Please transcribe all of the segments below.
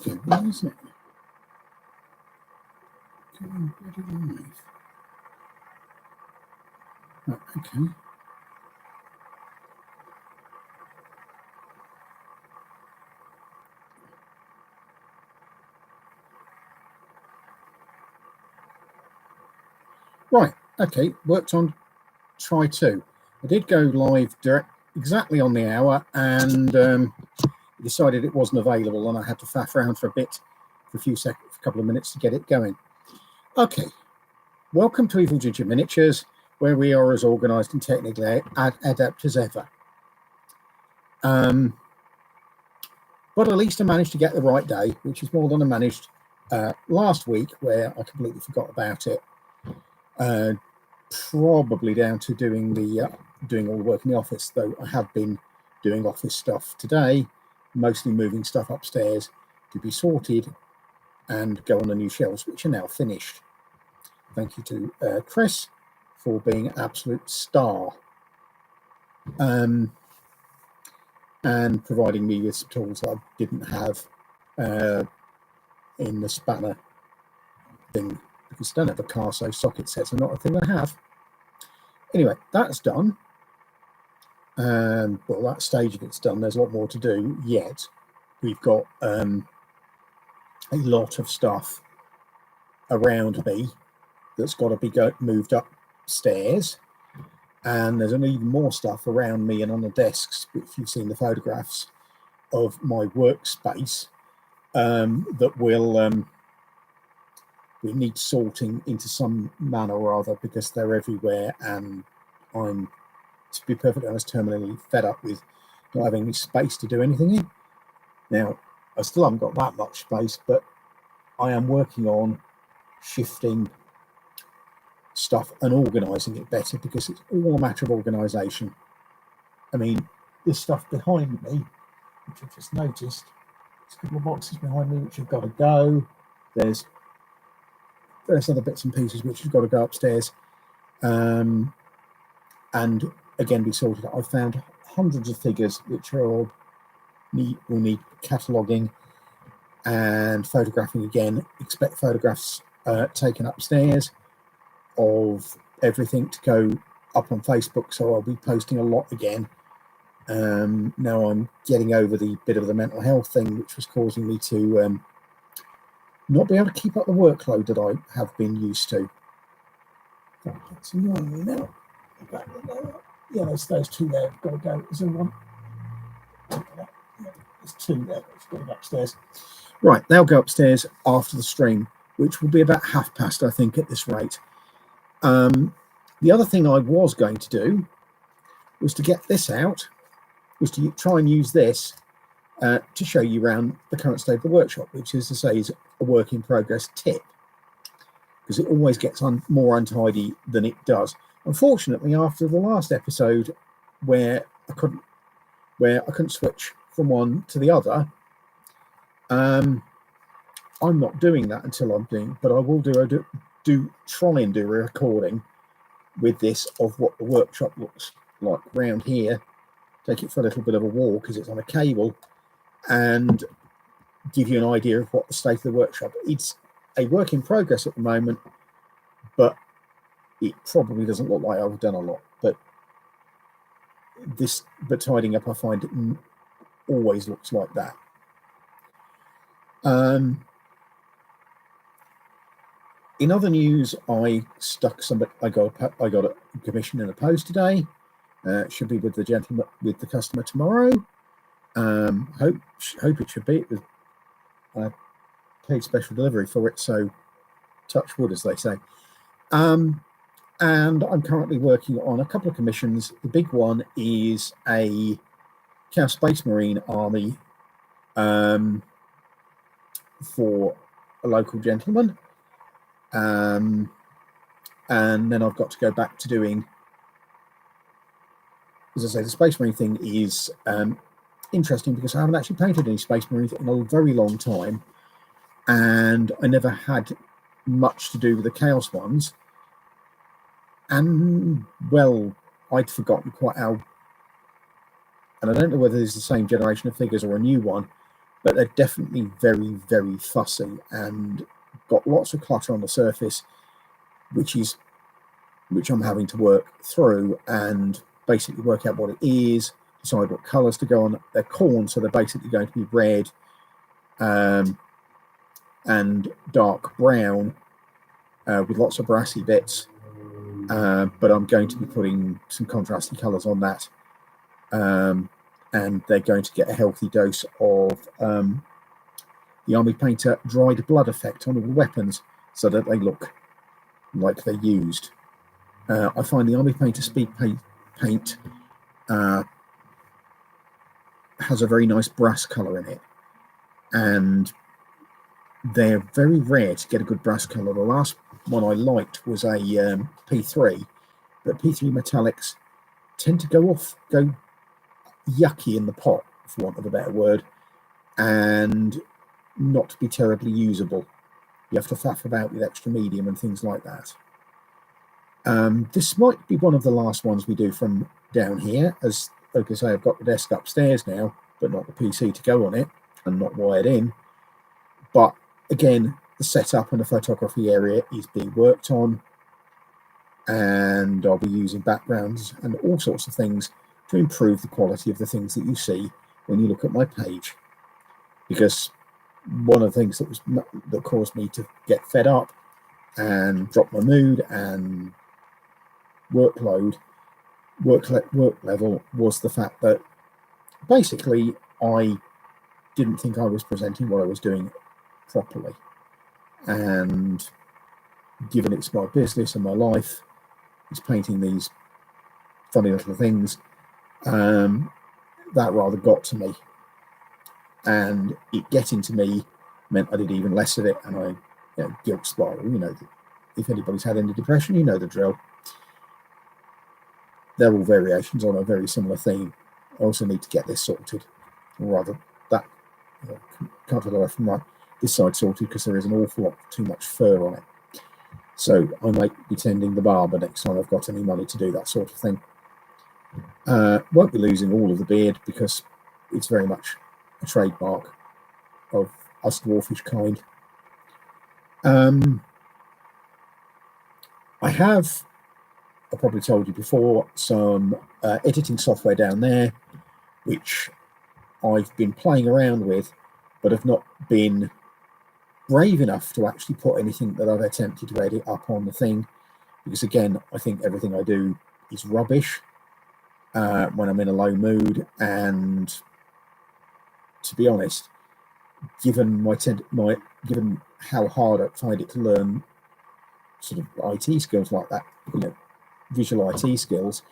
Okay, where is it? Going bloody live. Oh, okay. Right, okay, worked on try 2. I did go live exactly on the hour and decided it wasn't available and I had to faff around for a bit, for a couple of minutes to get it going. Okay, welcome to EvilGinger Miniatures, where we are as organised and technically adept as ever. But at least I managed to get the right day, which is more than I managed last week, where I completely forgot about it. Probably down to doing all the work in the office, though I have been doing office stuff today, mostly moving stuff upstairs to be sorted and go on the new shelves, which are now finished. Thank you to Chris for being an absolute star and providing me with some tools I didn't have in the spanner thing, because I don't have a car, so socket sets are not a thing I have. Anyway, that's done. Well, that stage of it's done. There's a lot more to do yet. We've got a lot of stuff around me that's got to be moved upstairs, and there's even more stuff around me and on the desks, if you've seen the photographs of my workspace, that will we need sorting into some manner or other, because they're everywhere and I'm, to be perfectly honest, terminally fed up with not having any space to do anything in. Now, I still haven't got that much space, but I am working on shifting stuff and organising it better, because it's all a matter of organisation. I mean, this stuff behind me, which I've just noticed, there's a couple of boxes behind me which have got to go. There's other bits and pieces which have got to go upstairs and again be sorted out. I've found hundreds of figures which will need cataloguing and photographing again. Expect photographs taken upstairs of everything to go up on Facebook, so I'll be posting a lot again. Now I'm getting over the bit of the mental health thing, which was causing me to not be able to keep up the workload that I have been used to. That's annoying me now. Yeah, those two there have got to go. Is there one? Yeah, there's two there. It's got to go upstairs. Right, they'll go upstairs after the stream, which will be about past, I think, at this rate. The other thing I was going to do was to get this out, was to try and use this to show you around the current state of the workshop, which is to say is a work in progress tip, because it always gets more untidy than it does. Unfortunately, after the last episode where I couldn't switch from one to the other, I'm not doing that until I'm doing, but I will try and do a recording with this of what the workshop looks like around here. Take it for a little bit of a walk because it's on a cable, and give you an idea of what the state of the workshop. It's a work in progress at the moment, but it probably doesn't look like I've done a lot. But tidying up, I find it always looks like that. In other news, I got a commission in a post today. Should be with the customer tomorrow. Hope it should be. I paid special delivery for it, so touch wood, as they say. And I'm currently working on a couple of commissions. The big one is a Chaos Space Marine army for a local gentleman. And then I've got to go back to doing, as I say, the Space Marine thing is interesting because I haven't actually painted any Space Marines in a very long time, and I never had much to do with the Chaos ones. And, well, I'd forgotten quite how, and I don't know whether it's the same generation of figures or a new one, but they're definitely very, very fussy and got lots of clutter on the surface, which I'm having to work through and basically work out what it is, decide what colours to go on. They're corn, so they're basically going to be red and dark brown with lots of brassy bits. But I'm going to be putting some contrasty colours on that. And they're going to get a healthy dose of the Army Painter dried blood effect on all the weapons so that they look like they're used. I find the Army Painter Speed paint has a very nice brass colour in it, and they're very rare to get a good brass colour. The last one I liked was a P3, but P3 metallics tend to go yucky in the pot, for want of a better word, and not be terribly usable. You have to faff about with extra medium and things like that. This might be one of the last ones we do from down here, as like I say, I've got the desk upstairs now, but not the PC to go on it, and not wired in. But again, the setup and the photography area is being worked on, and I'll be using backgrounds and all sorts of things to improve the quality of the things that you see when you look at my page. Because one of the things that caused me to get fed up and drop my mood and work level was the fact that basically I didn't think I was presenting what I was doing properly. And given it's my business and my life, it's painting these funny little things, that rather got to me. And it getting to me meant I did even less of it, and I guilt spiral. If anybody's had any depression, you know the drill. They're all variations on a very similar theme. I also need to get this sorted, or rather that can't tell the from this side sorted, because there is an awful lot too much fur on it. So I might be tending the barber next time I've got any money to do that sort of thing. Won't be losing all of the beard, because it's very much a trademark of us dwarfish kind. I've probably told you before, some editing software down there, which I've been playing around with, but have not been brave enough to actually put anything that I've attempted to edit up on the thing, because again, I think everything I do is rubbish when I'm in a low mood. And to be honest, given given how hard I find it to learn sort of IT skills like that, visual IT skills,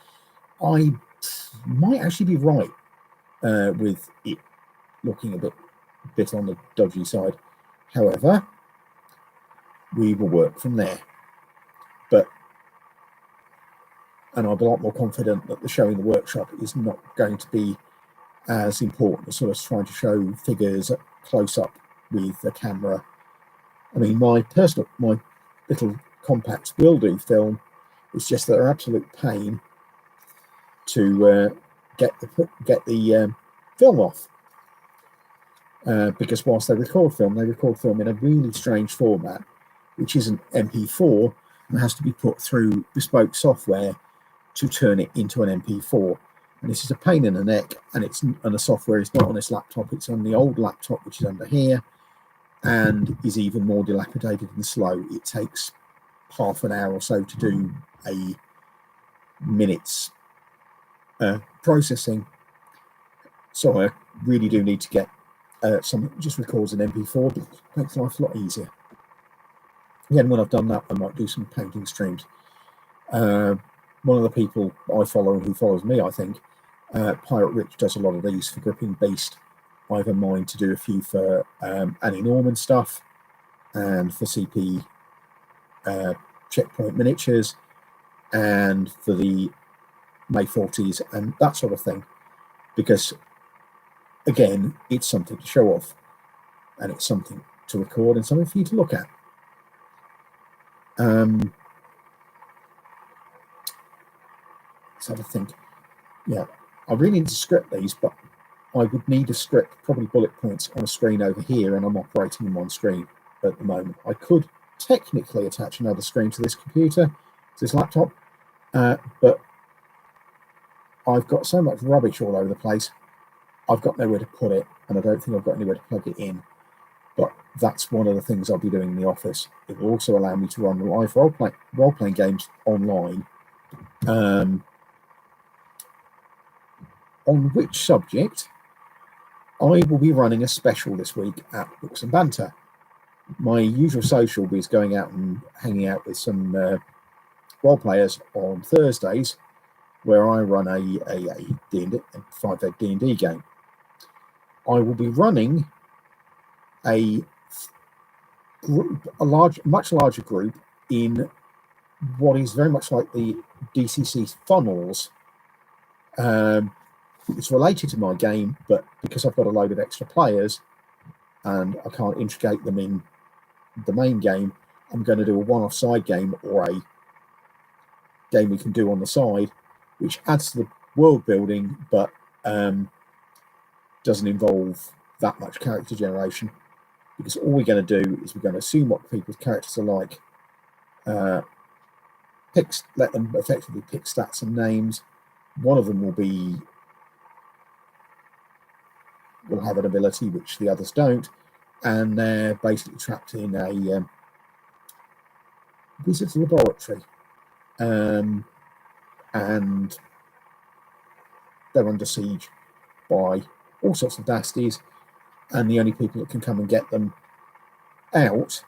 I might actually be right with it looking a bit on the dodgy side. However, we will work from there. And I'll be a lot more confident that the show in the workshop is not going to be as important as sort of trying to show figures close up with the camera. I mean, my little compact will do film. It's just that they're absolute pain to get the film off, because whilst they record film in a really strange format, which isn't MP4 and has to be put through bespoke software to turn it into an MP4. And this is a pain in the neck, and the software is not on this laptop, it's on the old laptop, which is under here, and is even more dilapidated and slow. It takes half an hour or so to do a minute's processing. So I really do need to get something that just records an MP4, but it makes life a lot easier. Again, when I've done that, I might do some painting streams. One of the people I follow and who follows me, I think, Pirate Rich, does a lot of these for Gripping Beast. I have in mind to do a few for Annie Norman stuff and for CP Checkpoint Miniatures and for the May 40s and that sort of thing, because again, it's something to show off and it's something to record and something for you to look at. Let's have a think. Yeah, I really need to script these, but I would need a script, probably bullet points on a screen over here, and I'm operating on one screen at the moment. I could technically attach another screen to this computer, to this laptop, but I've got so much rubbish all over the place, I've got nowhere to put it, and I don't think I've got anywhere to plug it in. But that's one of the things I'll be doing in the office. It will also allow me to run live role-playing games online. On which subject, I will be running a special this week at Books and Banter. My usual social is going out and hanging out with some role players on Thursdays, where I run a D&D, a 5e D&D game. I will be running a group, much larger group, in what is very much like the DCC funnels. It's related to my game, but because I've got a load of extra players and I can't integrate them in the main game, I'm going to do a one-off side game, or a game we can do on the side, which adds to the world building, but doesn't involve that much character generation, because all we're going to do is we're going to assume what people's characters are like, let them effectively pick stats and names. One of them will have an ability which the others don't, and they're basically trapped in a wizard's laboratory, and they're under siege by all sorts of dasties, and the only people that can come and get them out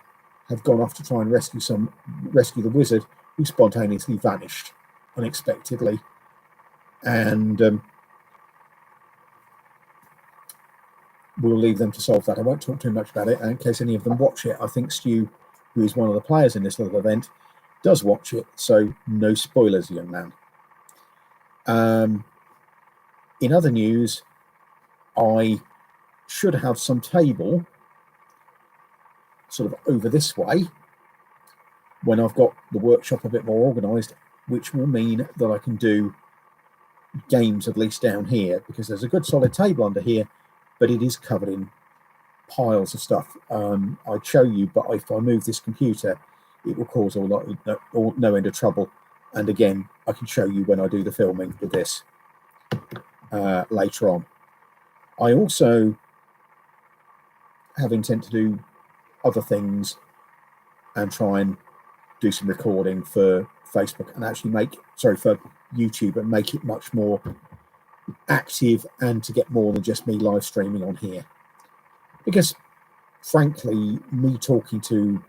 have gone off to try and rescue the wizard, who spontaneously vanished unexpectedly. And we'll leave them to solve that. I won't talk too much about it, and in case any of them watch it, I think Stu, who is one of the players in this little event, does watch it, so no spoilers, young man. In other news, I should have some table sort of over this way when I've got the workshop a bit more organised, which will mean that I can do games at least down here, because there's a good solid table under here, but it is covered in piles of stuff. I'd show you, but if I move this computer, it will cause no end of trouble. And again, I can show you when I do the filming with this later on. I also have intent to do other things and try and do some recording for Facebook, and actually for YouTube, and make it much more active, and to get more than just me live streaming on here. Because frankly, me talking to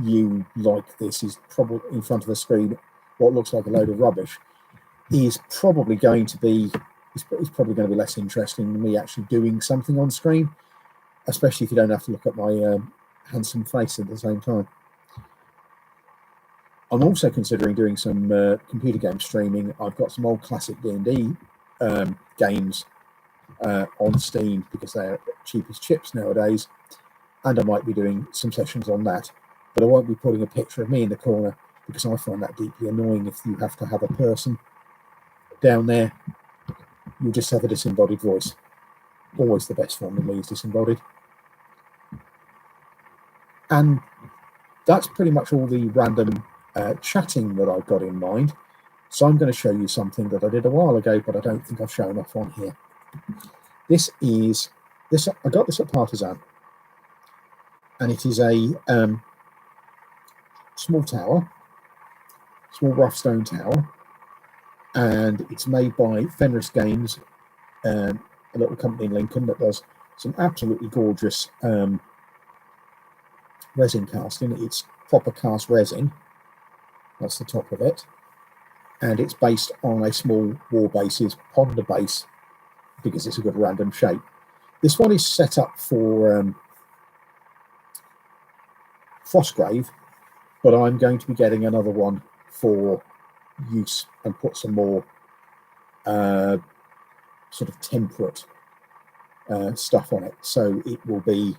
you like this is probably in front of a screen, what looks like a load of rubbish, is probably going to be less interesting than me actually doing something on screen, especially if you don't have to look at my handsome face at the same time. I'm also considering doing some computer game streaming. I've got some old classic D&D games on Steam, because they're cheap as chips nowadays, and I might be doing some sessions on that. But I won't be putting a picture of me in the corner, because I find that deeply annoying. If you have to have a person down there, you'll just have a disembodied voice. Always the best form of me is disembodied. And that's pretty much all the random chatting that I've got in mind. So I'm going to show you something that I did a while ago, but I don't think I've shown off on here. I got this at Partisan, and it is a small rough stone tower, and it's made by Fenris Games, a little company in Lincoln that does some absolutely gorgeous resin casting. It's proper cast resin. That's the top of it, and it's based on a small war base's ponder base, because it's a good random shape. This one is set up for Frostgrave, but I'm going to be getting another one for use and put some more sort of temperate stuff on it. So it will be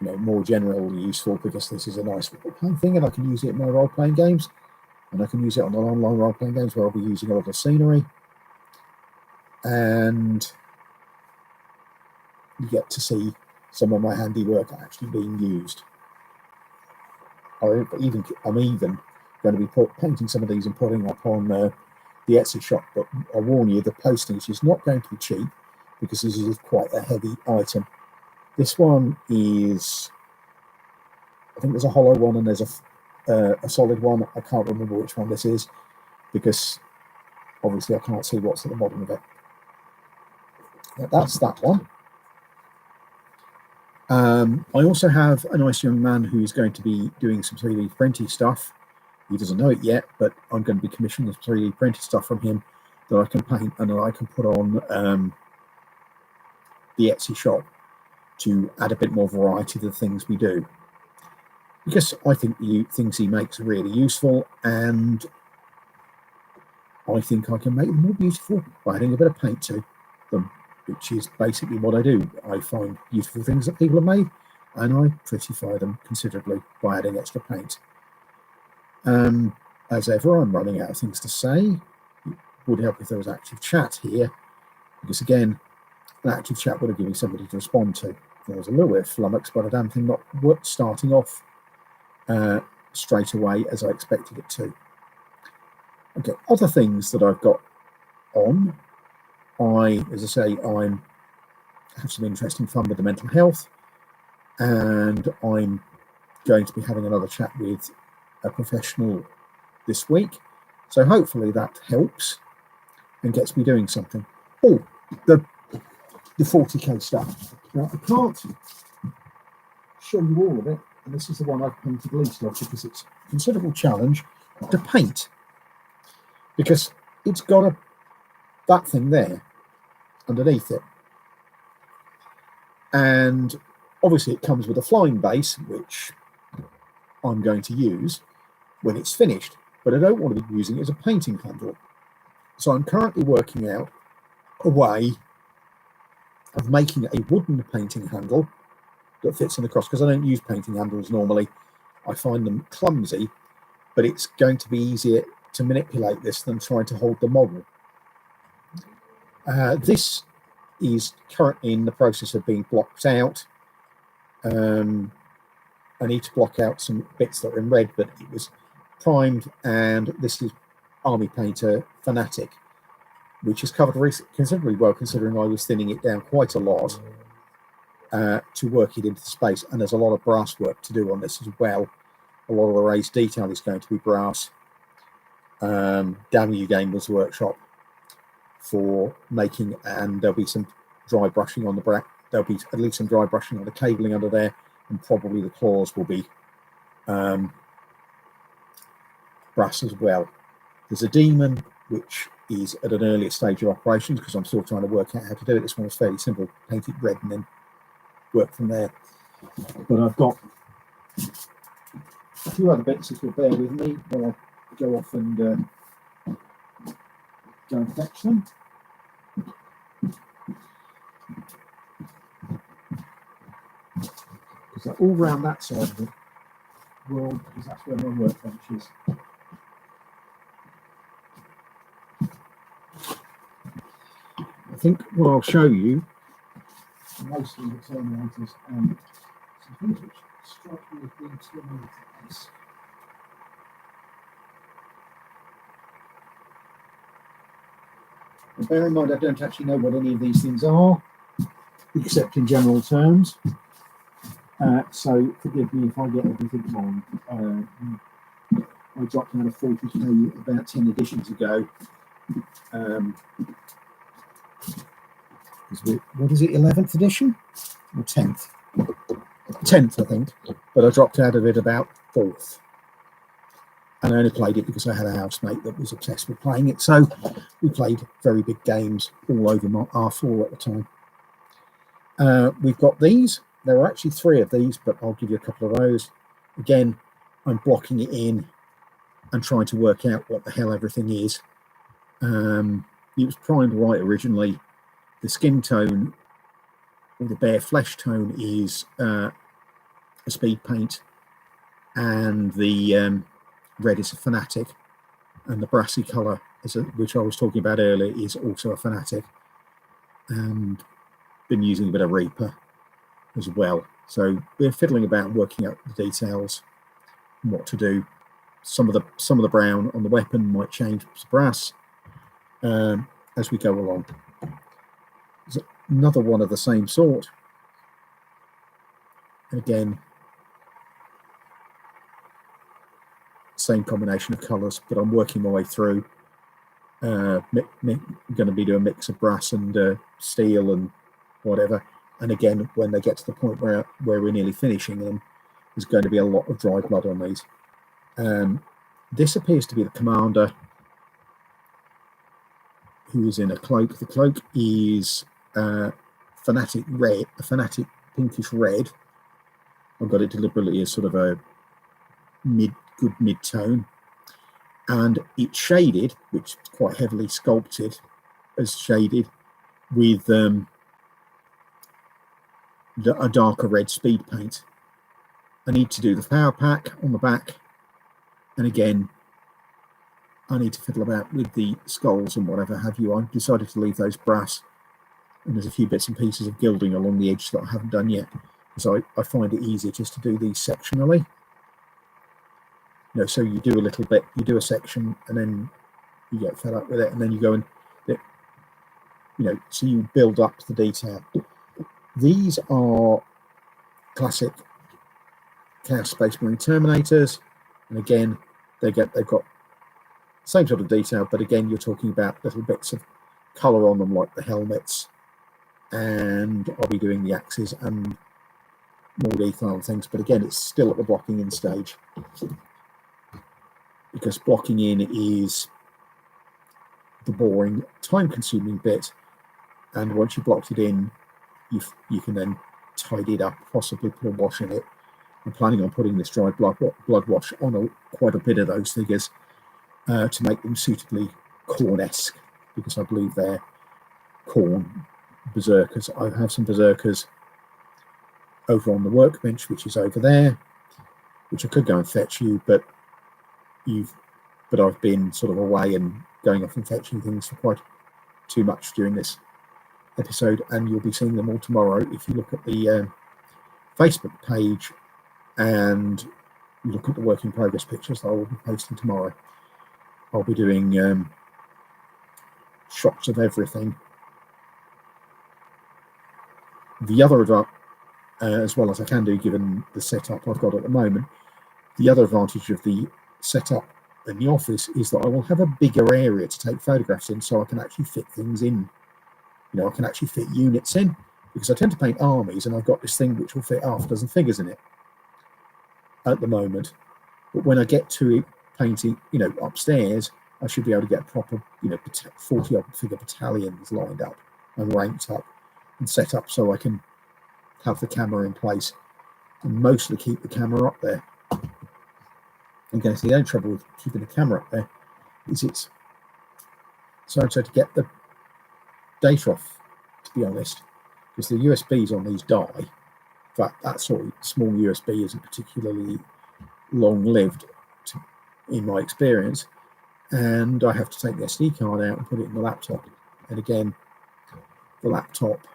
more generally useful, because this is a nice little thing and I can use it in my role-playing games. and I can use it on online role-playing games where I'll be using a lot of scenery, and you get to see some of my handiwork actually being used. I'm even going to be painting some of these and putting up on the Etsy shop, but I warn you, the postage is not going to be cheap because this is quite a heavy item. This one is, I think there's a hollow one and there's a solid one. I can't remember which one this is because obviously I can't see what's at the bottom of it. But that's that one. I also have a nice young man who's going to be doing some 3D printing stuff. He doesn't know it yet, but I'm going to be commissioning the 3D printed stuff from him that I can paint and that I can put on the Etsy shop to add a bit more variety to the things we do. Because I think the things he makes are really useful, and I think I can make them more beautiful by adding a bit of paint to them, which is basically what I do. I find beautiful things that people have made, and I prettify them considerably by adding extra paint. As ever, I'm running out of things to say. It would help if there was active chat here, because again, an active chat would have given me somebody to respond to. There was a little bit of flummox, but a damn thing not starting off straight away as I expected it to. Okay, other things that I've got on. As I say, I have some interesting fun with the mental health, and I'm going to be having another chat with a professional this week. So hopefully that helps and gets me doing something. Oh, the 40k stuff. Now I can't show you all of it, and this is the one I've painted least of because it's a considerable challenge to paint, because it's got that thing there underneath it, and obviously it comes with a flying base which I'm going to use when it's finished, but I don't want to be using it as a painting handle. So I'm currently working out a way of making a wooden painting handle that fits in the cross, because I don't use painting handles normally. I find them clumsy, but it's going to be easier to manipulate this than trying to hold the model. This is currently in the process of being blocked out. I need to block out some bits that are in red, but it was primed, and this is Army Painter Fanatic, which is covered considerably well, considering I was thinning it down quite a lot to work it into the space. And there's a lot of brass work to do on this as well. A lot of the raised detail is going to be brass. Damn You Gamers Workshop for making, and there'll be some dry brushing on the back. There'll be at least some dry brushing on the cabling under there, and probably the claws will be brass as well. There's a demon which is at an earlier stage of operations because I'm still trying to work out how to do it. This one was fairly simple: paint it red and then work from there. But I've got a few other bits, if you'll bear with me while I go off and go and fetch them. Because they're all round that side of the world, because that's where my workbench is. I think what I'll show you mostly the Terminators and some things which strike me as being Terminators. And bear in mind, I don't actually know what any of these things are, except in general terms. So forgive me if I get everything wrong. I dropped out of 40k about 10 editions ago. What is it, 11th edition or 10th? 10th, I think. But I dropped out of it about 4th. And I only played it because I had a housemate that was obsessed with playing it. So we played very big games all over our floor at the time. We've got these. There are actually 3 of these, but I'll give you a couple of those. Again, I'm blocking it in and trying to work out what the hell everything is. It was primed right originally. The skin tone, or the bare flesh tone, is a speed paint, and the red is a Fanatic. And the brassy colour, which I was talking about earlier, is also a Fanatic, and been using a bit of Reaper as well. So we're fiddling about and working out the details and what to do. Some of the brown on the weapon might change to brass as we go along. There's another one of the same sort. And again, same combination of colours, but I'm working my way through. I'm going to be doing a mix of brass and steel and whatever. And again, when they get to the point where we're nearly finishing them, there's going to be a lot of dry blood on these. This appears to be the commander, who is in a cloak. The cloak is Fanatic red, a Fanatic pinkish red. I've got it deliberately as sort of a good mid-tone, and it's shaded, which is quite heavily sculpted as shaded, with a darker red speed paint. I need to do the power pack on the back, and again, I need to fiddle about with the skulls and whatever have you. I decided to leave those brass, and there's a few bits and pieces of gilding along the edge that I haven't done yet. So I find it easier just to do these sectionally. You know, so you do a little bit, you do a section, and then you get fed up with it, and then you go and, you know, so you build up the detail. These are classic Chaos Space Marine Terminators, and again, they've got same sort of detail, but again, you're talking about little bits of colour on them, like the helmets, and I'll be doing the axes and more detail and things, but again, it's still at the blocking in stage, because blocking in is the boring, time-consuming bit, and once you've blocked it in, you can then tidy it up, possibly put a wash in it. I'm planning on putting this dry blood wash on quite a bit of those figures to make them suitably Khorne-esque, because I believe they're Khorne berserkers. I have some berserkers over on the workbench, which is over there, which I could go and fetch you, but I've been sort of away and going off and fetching things for quite too much during this episode, and you'll be seeing them all tomorrow. If you look at the Facebook page and you look at the work in progress pictures that I will be posting tomorrow, I'll be doing shots of everything. The other as well as I can do, given the setup I've got at the moment, the other advantage of the setup in the office is that I will have a bigger area to take photographs in, so I can actually fit things in. You know, I can actually fit units in, because I tend to paint armies, and I've got this thing which will fit half a dozen figures in it at the moment. But when I get to it painting, you know, upstairs, I should be able to get proper, you know, 40 odd figure battalions lined up and ranked up and set up, so I can have the camera in place and mostly keep the camera up there. Again, the only trouble with keeping the camera up there is it's so to get the data off, to be honest, because the USBs on these die. In fact, that sort of small USB isn't particularly long-lived in my experience, and I have to take the SD card out and put it in the laptop. And again, the laptop,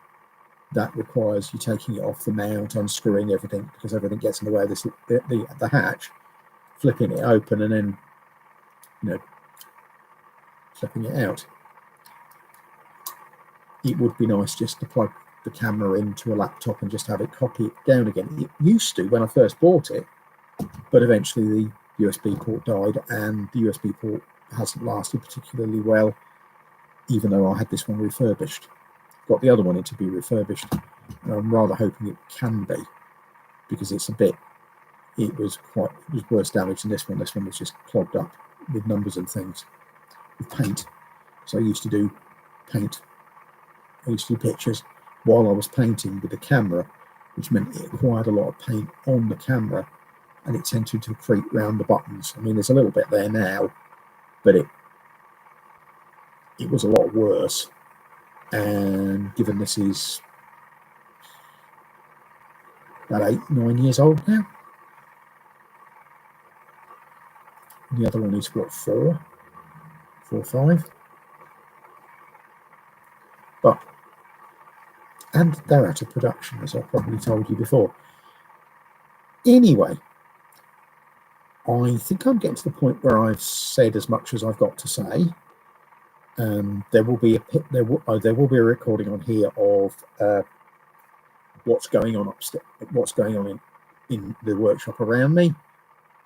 that requires you taking it off the mount, unscrewing everything, because everything gets in the way of this, the hatch, flipping it open, and then, you know, flipping it out. It would be nice just to plug the camera into a laptop and just have it copy it down again. It used to when I first bought it, but eventually the USB port died, and the USB port hasn't lasted particularly well, even though I had this one refurbished. Got the other one in to be refurbished, and I'm rather hoping it can be, because it's it was worse damage than this one. This one was just clogged up with numbers and things, with paint. So I used to do paint. I used to do pictures while I was painting with the camera, which meant it acquired a lot of paint on the camera, and it tended to creep round the buttons. I mean, there's a little bit there now, but it was a lot worse. And given this is about 8-9 years old now, the other one is what, 4? 4, 5. But, and they're out of production, as I've probably told you before. Anyway, I think I'm getting to the point where I've said as much as I've got to say. There will be a recording on here of what's going on upstairs, what's going on in the workshop around me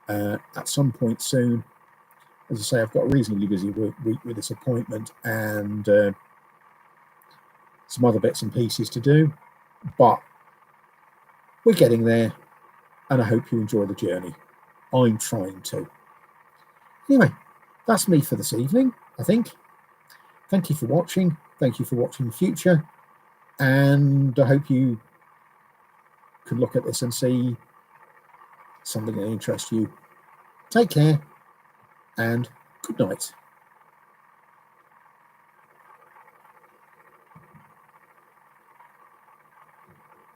at some point soon. As I say, I've got a reasonably busy week with this appointment and some other bits and pieces to do, but we're getting there, and I hope you enjoy the journey. I'm trying to. Anyway, that's me for this evening, I think. Thank you for watching. Thank you for watching the future. And I hope you can look at this and see something that interests you. Take care and good night.